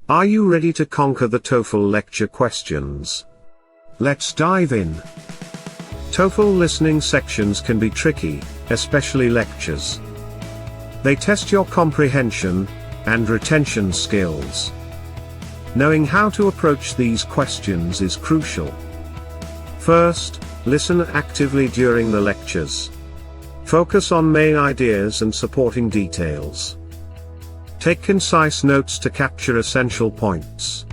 Are you ready to conquer the TOEFL lecture questions? Let's dive in. TOEFL listening sections can be tricky, especially lectures. They test your comprehension and retention skills. Knowing how to approach these questions is crucial. First, listen actively during the lectures. Focus on main ideas and supporting details. Take concise notes to capture essential points.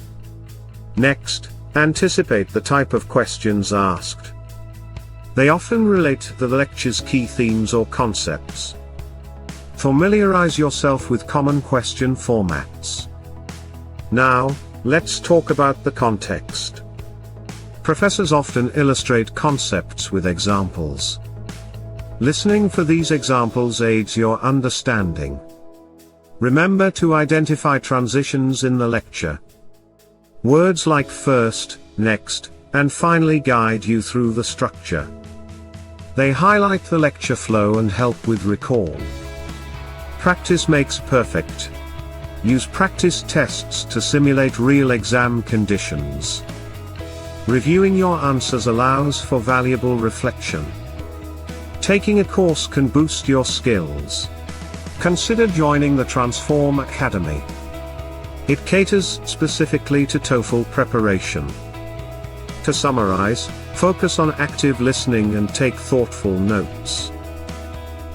Next, anticipate the type of questions asked. They often relate to the lecture's key themes or concepts. Familiarize yourself with common question formats. Now, let's talk about the context. Professors often illustrate concepts with examples. Listening for these examples aids your understanding. Remember to identify transitions in the lecture. Words like first, next, and finally guide you through the structure. They highlight the lecture flow and help with recall. Practice makes perfect. Use practice tests to simulate real exam conditions. Reviewing your answers allows for valuable reflection. Taking a course can boost your skills. Consider joining the Transform Academy. It caters specifically to TOEFL preparation. To summarize, focus on active listening and take thoughtful notes.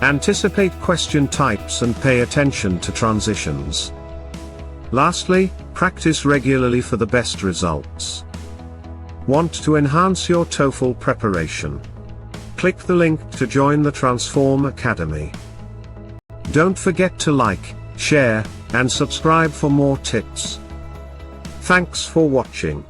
Anticipate question types and pay attention to transitions. Lastly, practice regularly for the best results. Want to enhance your TOEFL preparation? Click the link to join the Transform Academy. Don't forget to like, share, and subscribe for more tips. Thanks for watching.